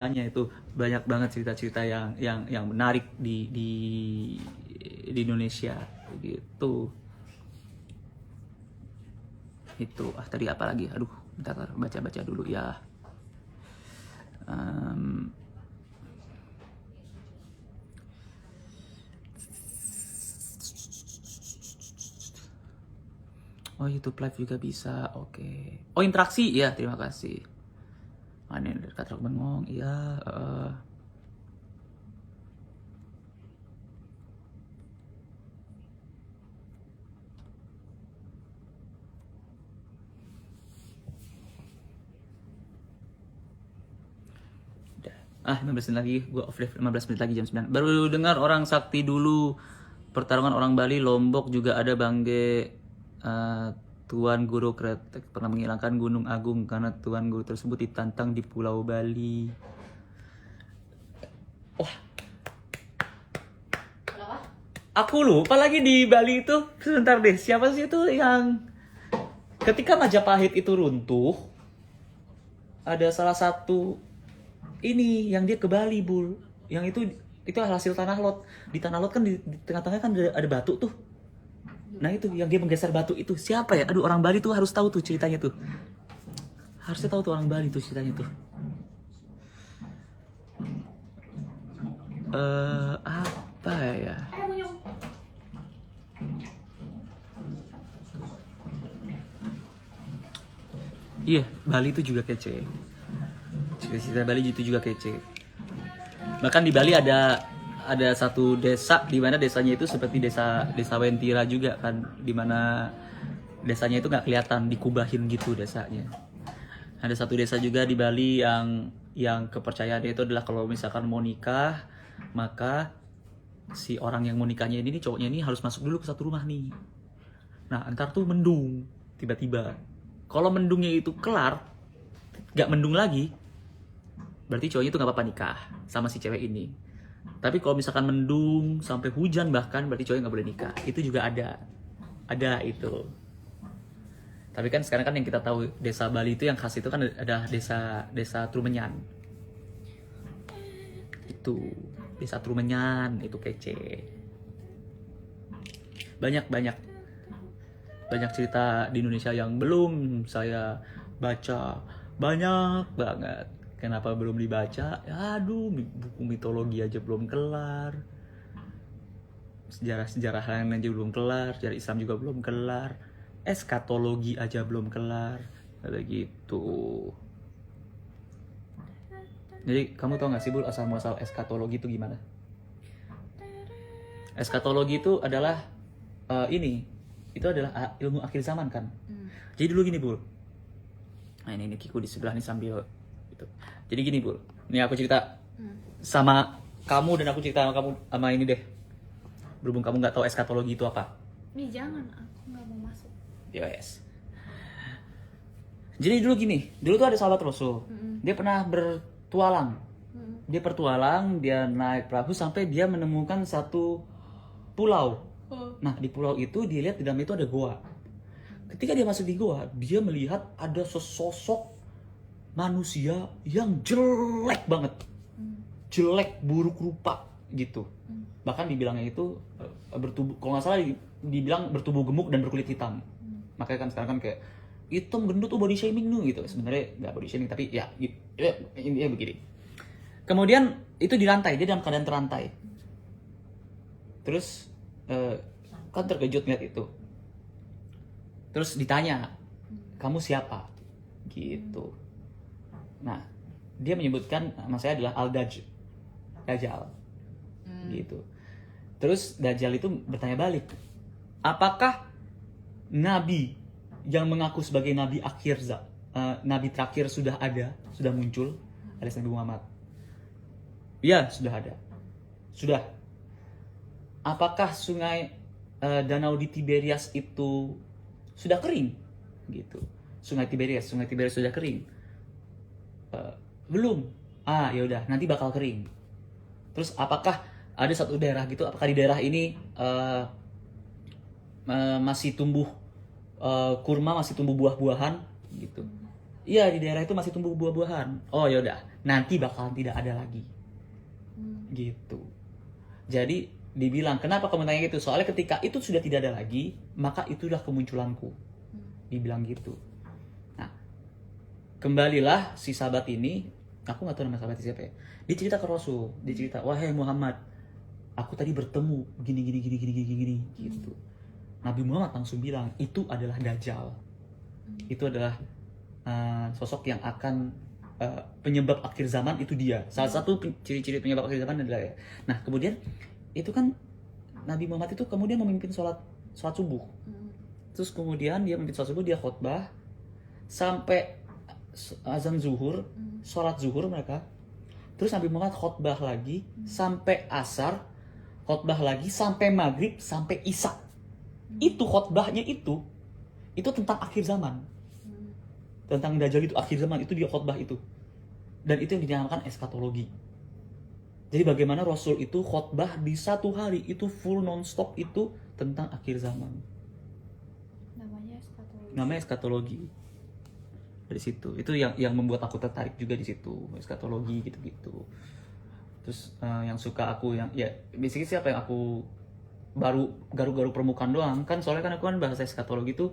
itu banyak banget cerita-cerita yang menarik di Indonesia gitu. Itu tadi apa lagi? Aduh, bentar baca-baca dulu ya. Oh, YouTube live juga bisa. Oke. Oh, interaksi ya, terima kasih. Mana dari kata bengong, iya. Udah. 15 menit lagi, gue off live 15 menit lagi jam 9. Baru dengar orang sakti dulu. Pertarungan orang Bali, Lombok juga ada Bangge. Tuan Guru Kretek pernah menghilangkan Gunung Agung karena Tuan Guru tersebut ditantang di Pulau Bali. Wah. Aku lupa lagi di Bali itu. Sebentar deh, siapa sih itu yang ketika Majapahit itu runtuh, ada salah satu ini yang dia ke Bali, Bul. Yang itu hasil tanah lot. Di tanah lot kan di tengah-tengah kan ada batu tuh. Nah itu yang dia menggeser batu itu siapa ya? Aduh, orang Bali tuh harus tahu tuh ceritanya tuh. Harusnya tahu tuh orang Bali tuh ceritanya tuh. Apa ya? Iya, Bali itu juga kece. Cerita Bali itu juga kece. Bahkan di Bali ada satu desa di mana desanya itu seperti desa Wentira juga kan, di mana desanya itu nggak kelihatan, dikubahin gitu desanya. Ada satu desa juga di Bali yang kepercayaannya itu adalah kalau misalkan mau nikah, maka si orang yang mau nikahnya ini cowoknya ini harus masuk dulu ke satu rumah nih. Nah, antar tuh mendung tiba-tiba. Kalau mendungnya itu kelar, nggak mendung lagi, berarti cowoknya itu nggak apa-apa nikah sama si cewek ini. Tapi kalau misalkan mendung sampai hujan bahkan, berarti cowoknya nggak boleh nikah. Itu juga ada itu. Tapi kan sekarang kan yang kita tahu desa Bali itu yang khas itu kan ada desa Trumenyan. Itu desa Trumenyan itu kece. Banyak cerita di Indonesia yang belum saya baca, banyak banget. Kenapa belum dibaca? Aduh, buku mitologi aja belum kelar. Sejarah lain aja belum kelar, sejarah Islam juga belum kelar. Eskatologi aja belum kelar. Kayak gitu. Jadi kamu tau gak sih, Bul, asal-muasal eskatologi itu gimana? Eskatologi itu adalah itu adalah ilmu akhir zaman kan. Jadi dulu gini, Bul. Nah ini Kiku di sebelah nih sambil gitu. Jadi gini, Bul. Ini aku cerita sama kamu dan aku cerita sama kamu sama ini deh. Berhubung kamu nggak tahu eskatologi itu apa. Nih jangan, aku nggak mau masuk. Yes. Jadi dulu gini, dulu tuh ada sahabat Rasul. Dia pernah bertualang. Dia bertualang, dia naik perahu sampai dia menemukan satu pulau. Nah, di pulau itu dia lihat di dalam itu ada goa. Ketika dia masuk di goa, dia melihat ada sesosok manusia yang jelek banget. Jelek, buruk rupa gitu. Bahkan dibilangnya itu bertubuh, kalau nggak salah dibilang bertubuh gemuk dan berkulit hitam. Makanya kan sekarang kan kayak hitam gendut tuh body shaming tuh gitu. Sebenarnya nggak body shaming tapi ya intinya begini. Kemudian itu dirantai, dia dalam keadaan terantai. Terus kan terkejut ngeliat itu. Terus ditanya, kamu siapa? Gitu. Nah, dia menyebutkan nama saya adalah Dajjal. Gitu. Terus Dajjal itu bertanya balik, apakah nabi yang mengaku sebagai nabi nabi terakhir sudah muncul, alias Nabi Muhammad? Ya, sudah ada. Sudah. Apakah sungai danau di Tiberias itu sudah kering? Gitu. Sungai Tiberias sudah kering? Belum. Ya udah, nanti bakal kering. Terus apakah ada satu daerah gitu, apakah di daerah ini masih tumbuh kurma, masih tumbuh buah-buahan gitu? Iya, di daerah itu masih tumbuh buah-buahan. Oh yaudah, nanti bakalan tidak ada lagi. Gitu. Jadi dibilang, kenapa kamu tanya gitu? Soalnya ketika itu sudah tidak ada lagi, maka itulah kemunculanku. Dibilang gitu. Nah, kembalilah si sahabat ini, aku nggak tahu nama sahabat siapa ya. Dia cerita ke Rasul, dia cerita, wahai Muhammad, aku tadi bertemu gini gitu. Nabi Muhammad langsung bilang, itu adalah Dajjal. Itu adalah sosok yang akan penyebab akhir zaman, itu dia. Salah satu ciri-ciri penyebab akhir zaman adalah ya. Nah, kemudian itu kan Nabi Muhammad itu kemudian memimpin sholat subuh. Terus kemudian dia memimpin sholat subuh, dia khutbah sampai azan zuhur, sholat zuhur mereka. Terus Nabi Muhammad khutbah lagi sampai asar, khutbah lagi sampai maghrib, sampai isya. Itu khutbahnya itu tentang akhir zaman. Tentang Dajjal itu akhir zaman, itu dia khutbah itu. Dan itu yang dinamakan eskatologi. Jadi bagaimana Rasul itu khutbah di satu hari itu full non-stop itu tentang akhir zaman. Namanya eskatologi. Dari situ. Itu yang membuat aku tertarik juga di situ, eskatologi gitu-gitu. Terus yang suka aku yang ya basically siapa yang aku baru garuk-garuk permukaan doang kan, soalnya kan aku kan bahasa eskatologi itu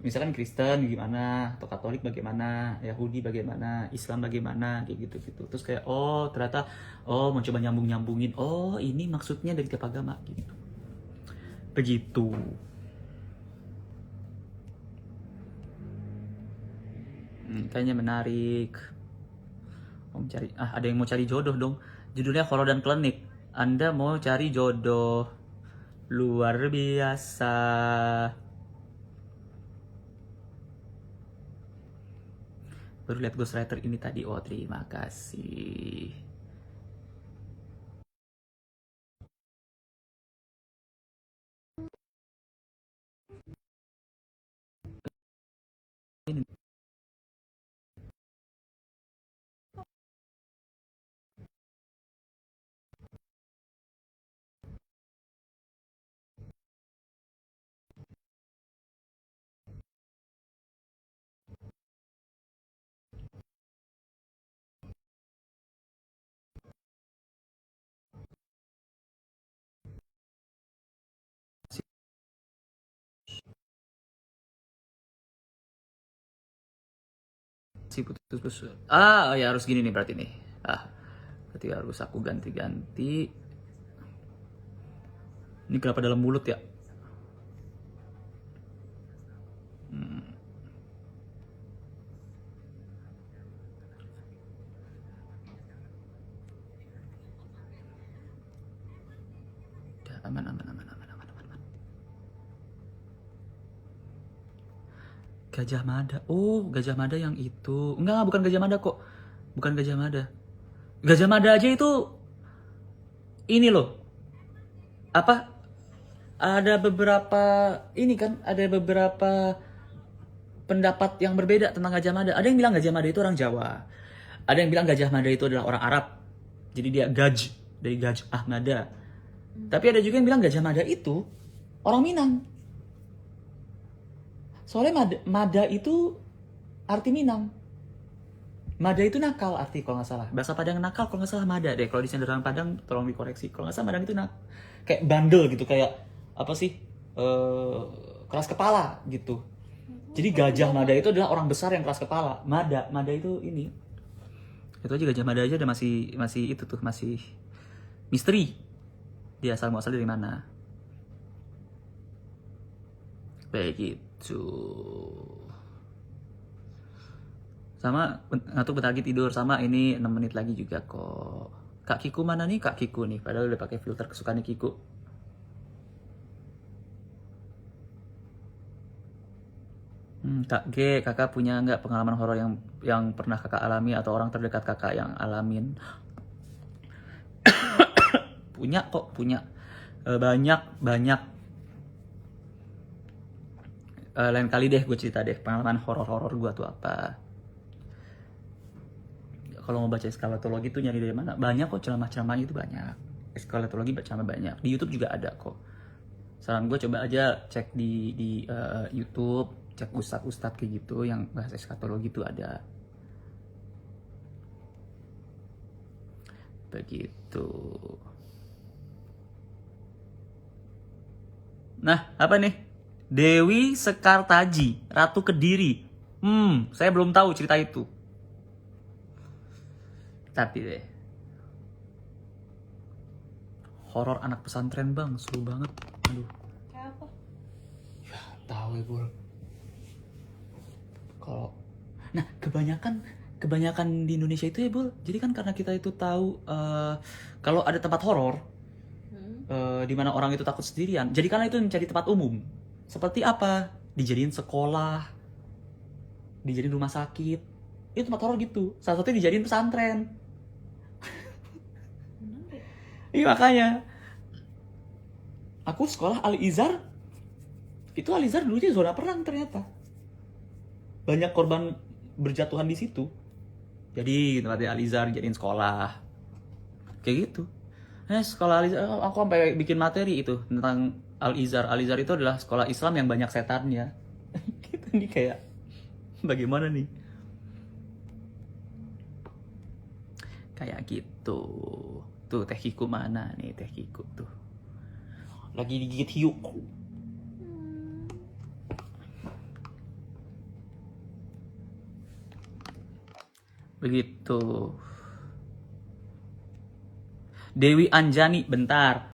misalkan Kristen gimana, atau Katolik bagaimana, Yahudi bagaimana, Islam bagaimana, kayak gitu-gitu. Terus kayak oh ternyata mencoba nyambungin, oh ini maksudnya dari tiap agama gitu. Begitu. Kayaknya menarik. Ada yang mau cari jodoh dong. Judulnya Horor dan Klinik. Anda mau cari jodoh. Luar biasa. Baru lihat ghostwriter ini tadi. Oh, terima kasih. Si putus-putus. Ya harus gini nih berarti nih. Berarti harus aku ganti-ganti. Ini kenapa dalam mulut ya? Aman. Gajah Mada. Oh, Gajah Mada yang itu. Enggak, bukan Gajah Mada kok. Bukan Gajah Mada. Gajah Mada aja itu ini loh. Apa? Ada beberapa ini kan, ada beberapa pendapat yang berbeda tentang Gajah Mada. Ada yang bilang Gajah Mada itu orang Jawa. Ada yang bilang Gajah Mada itu adalah orang Arab. Jadi dia Gaj, dari Gaj Ahmada. Tapi ada juga yang bilang Gajah Mada itu orang Minang. Soalnya Mada itu arti Minang. Mada itu nakal arti kalau nggak salah. Bahasa Padang nakal kalau nggak salah Mada deh. Kalau di Senderan Padang tolong dikoreksi. Kalau nggak salah Madang itu kayak bandel gitu, kayak apa sih? Keras kepala gitu. Jadi Gajah Mada itu adalah orang besar yang keras kepala. Mada itu ini. Itu aja Gajah Mada aja udah masih itu tuh, masih misteri. Dia asal muasal dari mana? Begitu. Sama ngantuk bentar lagi tidur, sama ini 6 menit lagi juga kok. Kak Kiku mana nih? Kak Kiku nih, padahal udah pakai filter kesukaannya Kiku. Kak G, kakak punya nggak pengalaman horor yang pernah kakak alami atau orang terdekat kakak yang alamin? Punya kok, punya. Banyak. Lain kali deh gue cerita deh pengalaman horor gue tuh apa. Kalau mau baca eskalatologi tuh nyari dari mana? Banyak kok, ceramah-ceramahnya itu banyak. Eskalatologi ceramah banyak. Di YouTube juga ada kok. Saran gue coba aja cek di YouTube. cek ustadz kayak gitu yang bahas eskatologi itu ada. Begitu. Nah, apa nih? Dewi Sekartaji, Ratu Kediri. Saya belum tahu cerita itu. Tapi deh. Horor anak pesantren bang, seru banget. Aduh. Kayak apa? Ya, tahu ya, Bul. Kalau nah, kebanyakan di Indonesia itu ya, Bul. Jadi kan karena kita itu tahu kalau ada tempat horor di mana orang itu takut sendirian. Jadi karena itu menjadi tempat umum. Seperti apa? Dijadiin sekolah, dijadiin rumah sakit. Itu tempat horor gitu. Salah satunya dijadiin pesantren. Menarik. Iya makanya. Aku sekolah Al-Izhar. Itu Al-Izhar dulunya zona perang ternyata. Banyak korban berjatuhan di situ. Jadi tempatnya Al-Izhar jadiin sekolah. Kayak gitu. Sekolah Al-Izhar, aku sampai bikin materi itu tentang Al-Izhar. Al-Izhar itu adalah sekolah Islam yang banyak setannya. Gitu nih kayak bagaimana nih? Kayak gitu. Tuh Teh Kiku mana nih Teh Kiku tuh. Lagi digigit hiu. Begitu. Dewi Anjani, bentar.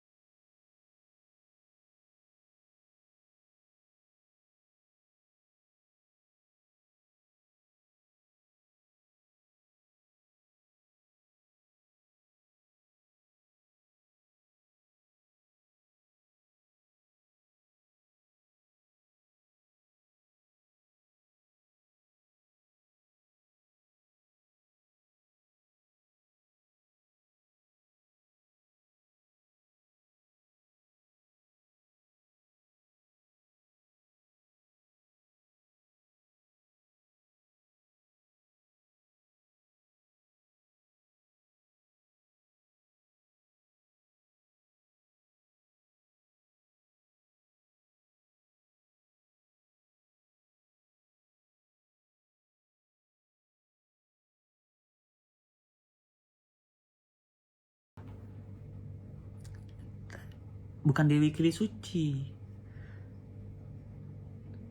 Bukan Dewi Kilisuci.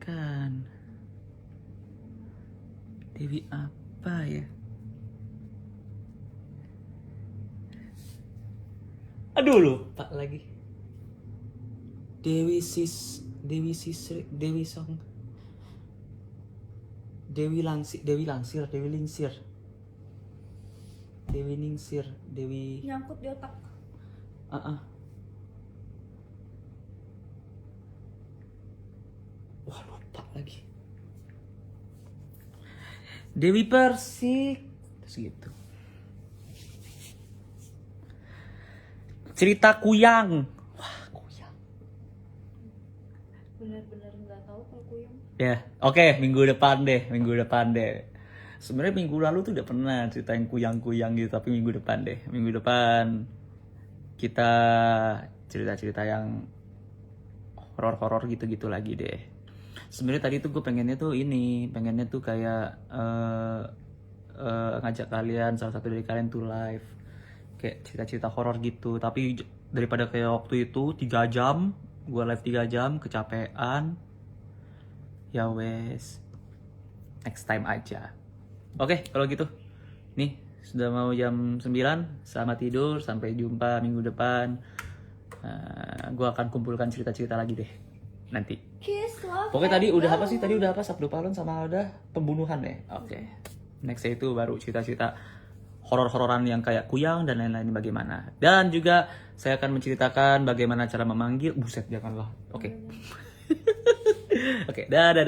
Kan. Dewi apa ya? Aduh lupa lagi. Dewi Sisri, Dewi Song. Dewi Langsir, Dewi Lingsir. Dewi Ningsir, Dewi Nyangkut di otak. Wah lupa lagi. Dewi Persik. Terus gitu. Cerita Kuyang. Wah Kuyang. Bener-bener nggak tahu kalau kuyang. Ya, oke, minggu depan deh. Sebenarnya minggu lalu tuh udah pernah ceritain kuyang-kuyang gitu, tapi minggu depan deh. Minggu depan kita cerita-cerita yang horor-horor gitu-gitu lagi deh. Sebenarnya tadi tuh gue pengennya tuh kayak ngajak kalian, salah satu dari kalian tuh live kayak cerita-cerita horor gitu. Tapi daripada kayak waktu itu 3 jam, gue live 3 jam, kecapean. Ya wes, next time aja. Oke, kalau gitu. Nih, sudah mau jam 9. Selamat tidur, sampai jumpa minggu depan. Gue akan kumpulkan cerita-cerita lagi deh nanti. Kiss, love, Pokoknya tadi and udah apa love. sih? Tadi udah apa? Sabdu Palon sama udah pembunuhan ya. Oke. Next itu baru cerita-cerita horor-hororan yang kayak kuyang dan lain-lain bagaimana. Dan juga saya akan menceritakan bagaimana cara memanggil. Buset, janganlah. Oke. Oke, dadah.